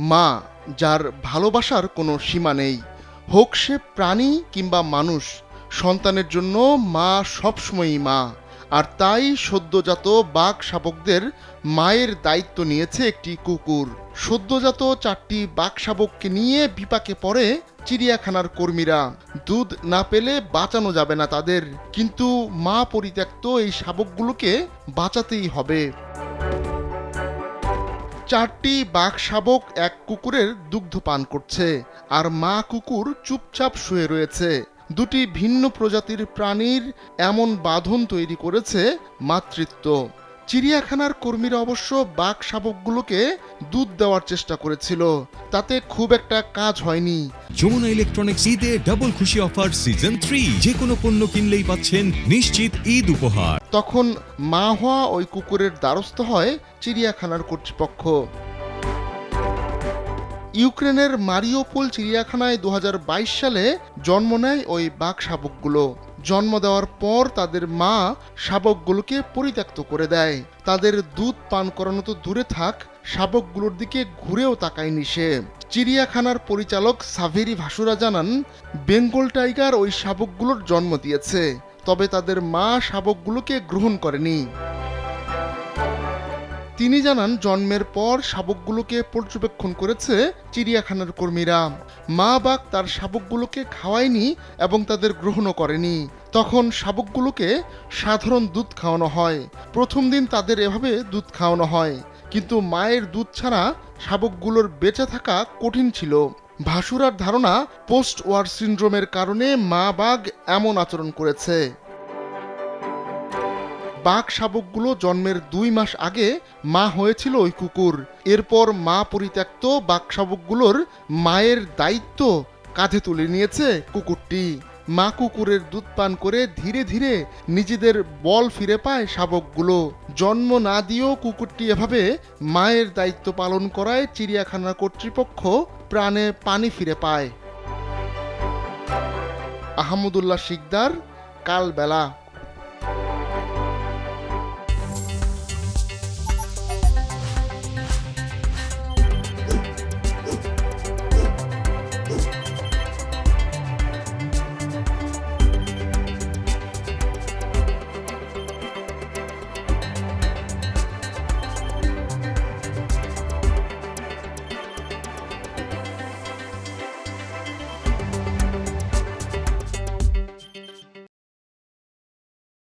মা, যার ভালোবাসার কোনো সীমা নেই, হোক সে প্রাণী কিংবা মানুষ। সন্তানের জন্য মা সবসময়ই মা। আর তাই সদ্যজাত বাঘ শাবকদের মায়ের দায়িত্ব নিয়েছে একটি কুকুর। সদ্যজাত 4টি বাঘ শাবককে নিয়ে বিপাকে পড়ে চিড়িয়াখানার কর্মীরা। দুধ না পেলে বাঁচানো যাবে না তাদের, কিন্তু মা পরিত্যক্ত এই শাবকগুলোকে বাঁচাতেই হবে। 4টি বাঘ শাবক এক কুকুরের দুগ্ধ পান করছে, আর মা কুকুর চুপচাপ শুয়ে রয়েছে। দুটি ভিন্ন প্রজাতির প্রাণীর এমন বাঁধন তৈরি করেছে মাতৃত্ব। চিড়িয়াখানার কর্মীরা অবশ্য বাঘ শাবকগুলোকে দুধ দেওয়ার চেষ্টা করেছিল, তাতে খুব একটা কাজ হয়নি। যমুনা ইলেকট্রনিক্স ঈদে ডাবল খুশি অফার সিজন 3, যে কোনো পণ্য কিনলেই পাচ্ছেন নিশ্চিত ঈদ উপহার। তখন মা হওয়া ওই কুকুরের দ্বারস্থ হয় চিড়িয়াখানার কর্তৃপক্ষ। ইউক্রেনের মারিওপোল চিড়িয়াখানায় 2022 সালে জন্ম নেয় ওই বাঘ শাবকগুলো। জন্ম দেওয়ার পর তাদের মা শাবকগুলোকে পরিত্যক্ত করে দেয়। তাদের দুধ পান করানো তো দূরে থাক, শাবকগুলোর দিকে ঘুরেও তাকায়নি সে। চিড়িয়াখানার পরিচালক সাভেরি ভাসুরা জানান, বেঙ্গল টাইগার ওই শাবকগুলোর জন্ম দিয়েছে, তবে তাদের মা শাবকগুলোকে গ্রহণ করেনি। তিনি জানান, জন্মের পর শাবকগুলোকে পর্যবেক্ষণ করেছে চিড়িয়াখানার কর্মীরা। মা বাঘ তার শাবকগুলোকে খাওয়ায়নি এবং তাদের গ্রহণও করেনি। তখন শাবকগুলোকে সাধারণ দুধ খাওয়ানো হয়। প্রথম দিন তাদের এভাবে দুধ খাওয়ানো হয়, কিন্তু মায়ের দুধ ছাড়া শাবকগুলোর বেঁচে থাকা কঠিন ছিল। ভাসুরার ধারণা, পোস্ট ওয়ার সিন্ড্রোমের কারণে মা বাঘ এমন আচরণ করেছে। বাঘ শাবকগুলো জন্মের 2 মাস আগে মা হয়েছিল ওই কুকুর। এরপর মা পরিত্যক্ত বাঘ শাবকগুলোর মায়ের দায়িত্ব কাঁধে তুলে নিয়েছে কুকুরটি। মা কুকুরের দুধ পান করে ধীরে ধীরে নিজেদের বল ফিরে পায় শাবকগুলো। জন্ম না দিয়েও কুকুরটি এভাবে মায়ের দায়িত্ব পালন করায় চিড়িয়াখানা কর্তৃপক্ষ প্রাণে পানি ফিরে পায়। আহমদুল্লাহ শিকদার, কালবেলা।